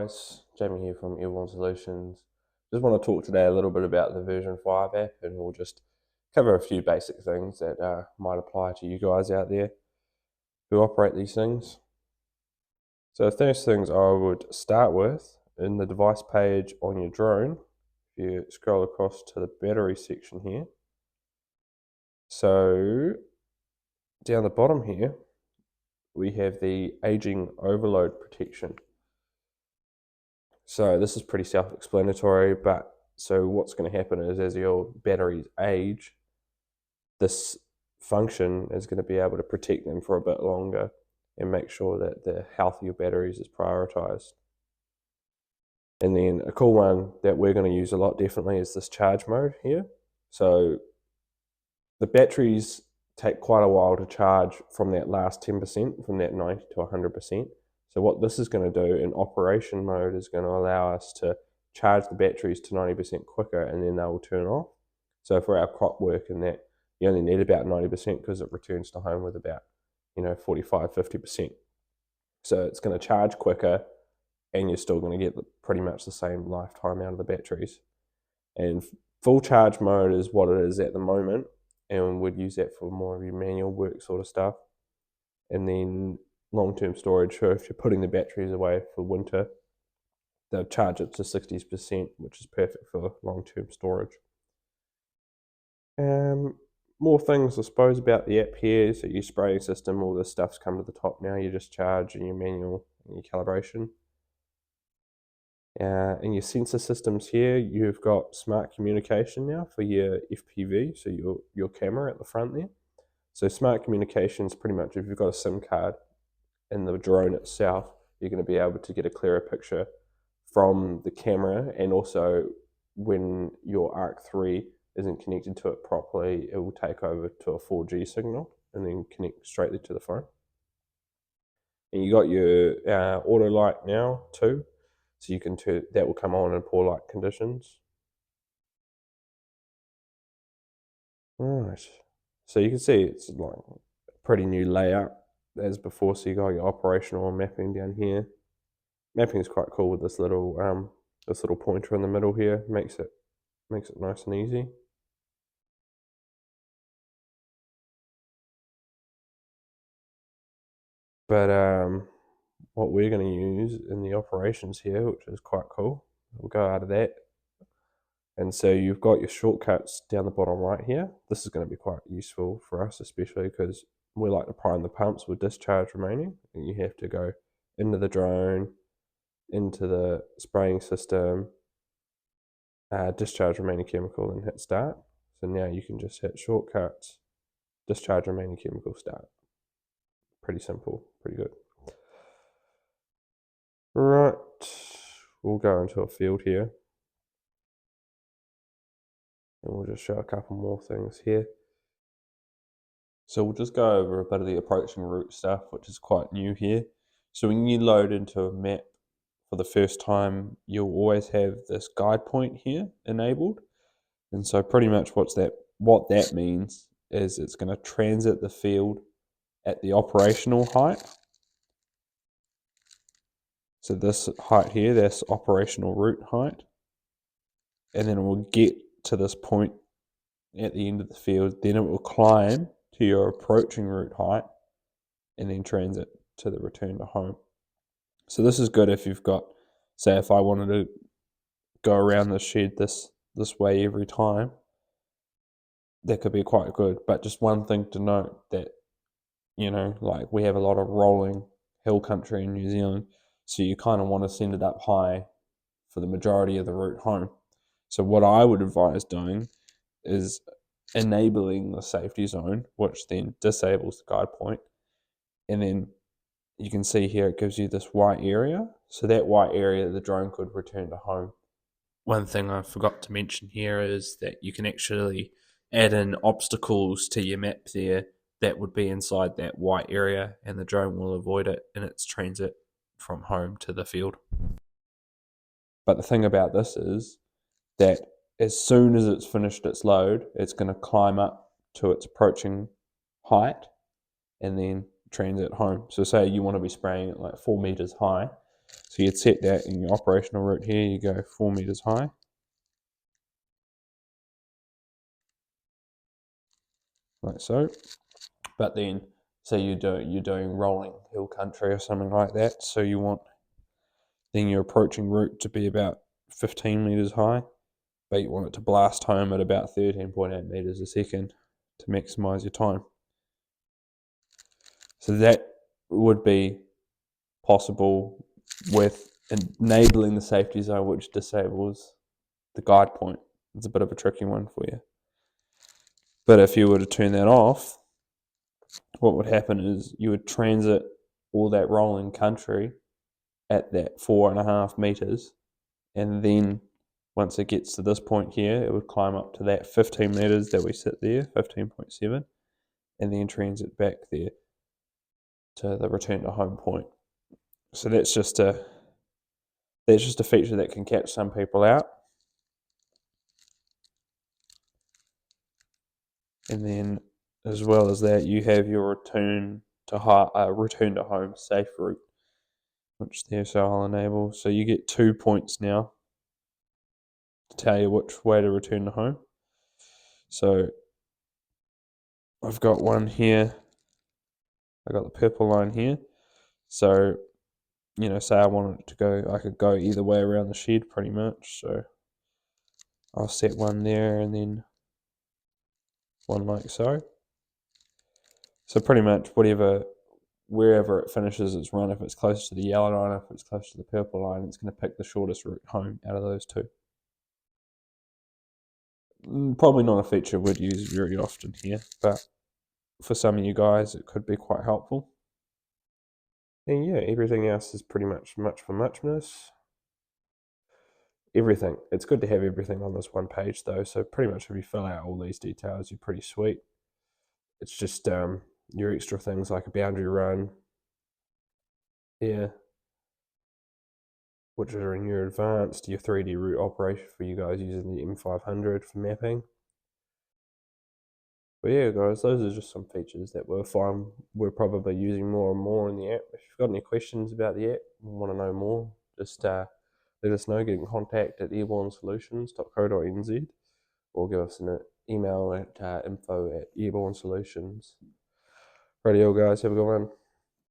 guys, Jamie here from Airborne Solutions. Just want to talk today a little bit about the version 5 app, and we'll just cover a few basic things that might apply to you guys out there who operate these things. So the first things I would start with, in the device page on your drone, if you scroll across to the battery section here. So down the bottom here, we have the aging overload protection. So this is pretty self-explanatory, but so what's going to happen is as your batteries age, this function is going to be able to protect them for a bit longer and make sure that the health of your batteries is prioritized. And then a cool one that we're going to use a lot definitely is this charge mode here. So the batteries take quite a while to charge from that last 10%, from that 90 to 100%. So what this is going to do in operation mode is going to allow us to charge the batteries to 90% quicker, and then they will turn off. So for our crop work and that, you only need about 90% because it returns to home with about 45, 50%. So it's going to charge quicker, and you're still going to get pretty much the same lifetime out of the batteries. And full charge mode is what it is at the moment, and we'd use that for more of your manual work sort of stuff. And then long-term storage, so if you're putting the batteries away for winter, they'll charge it to 60%, which is perfect for long-term storage. More things, I suppose, about the app here. So your spraying system, all this stuff's come to the top now. You just charge and your manual and your calibration. In your sensor systems here, you've got smart communication now for your FPV, so your camera at the front there. So smart communication is pretty much if you've got a SIM card in the drone itself, you're going to be able to get a clearer picture from the camera, and also when your Arc 3 isn't connected to it properly, it will take over to a 4G signal and then connect straightly to the phone. And you got your auto light now too, so you can turn that will come on in poor light conditions. Alright, so you can see it's like a pretty new layout as before. So you got your operational mapping down here. Mapping is quite cool with this little pointer in the middle here. Makes it nice and easy. But what we're going to use in the operations here, which is quite cool, we'll go out of that. And so you've got your shortcuts down the bottom right here. This is going to be quite useful for us, especially because we like to prime the pumps with discharge remaining, and you have to go into the drone, into the spraying system, discharge remaining chemical, and hit start. So now you can just hit shortcuts, discharge remaining chemical, start. Pretty simple, pretty good. Right, we'll go into a field here, and we'll just show a couple more things here. So we'll just go over a bit of the approaching route stuff, which is quite new here. So when you load into a map for the first time, you'll always have this guide point here enabled. And so pretty much what that means is it's going to transit the field at the operational height. So this height here, that's operational route height. And then it will get to this point at the end of the field. Then it will climb to your approaching route height and then transit to the return to home. So this is good if you've got, say if I wanted to go around the shed this way every time, that could be quite good. But just one thing to note that, like we have a lot of rolling hill country in New Zealand, so you kind of want to send it up high for the majority of the route home. So what I would advise doing is enabling the safety zone, which then disables the guide point. And then you can see here it gives you this white area. So that white area, the drone could return to home. One thing I forgot to mention here is that you can actually add in obstacles to your map there that would be inside that white area, and the drone will avoid it in its transit from home to the field. But the thing about this is that as soon as it's finished its load, it's going to climb up to its approaching height and then transit home. So say you want to be spraying at like 4 meters high, So you'd set that in your operational route here, you go 4 meters high. Like so. But then, say you're doing rolling hill country or something like that, so you want then your approaching route to be about 15 meters high, but you want it to blast home at about 13.8 meters a second to maximize your time. So that would be possible with enabling the safety zone, which disables the guide point. It's a bit of a tricky one for you. But if you were to turn that off, what would happen is you would transit all that rolling country at that 4.5 meters, and then once it gets to this point here, it would climb up to that 15 meters that we sit there, 15.7, and then transit back there to the return to home point. So that's just a feature that can catch some people out. And then, as well as that, you have your return to home safe route, which there, so I'll enable. So you get 2 points now to tell you which way to return to home. So I've got one here. I got the purple line here. So, say I wanted it to go, I could go either way around the shed pretty much. So I'll set one there and then one like so. So pretty much wherever it finishes its run, if it's close to the yellow line, if it's close to the purple line, it's going to pick the shortest route home out of those two. Probably not a feature we'd use very often here, but for some of you guys, it could be quite helpful. And yeah, everything else is pretty much for muchness. Everything. It's good to have everything on this one page though, so pretty much if you fill out all these details, you're pretty sweet. It's just your extra things like a boundary run here, which are in your advanced, your 3D route operation for you guys using the M500 for mapping. But yeah, guys, those are just some features that we're probably using more and more in the app. If you've got any questions about the app and want to know more, just let us know. Get in contact at airbornesolutions.co.nz or give us an email at info@airbornesolutions. Radio, guys, have a good one.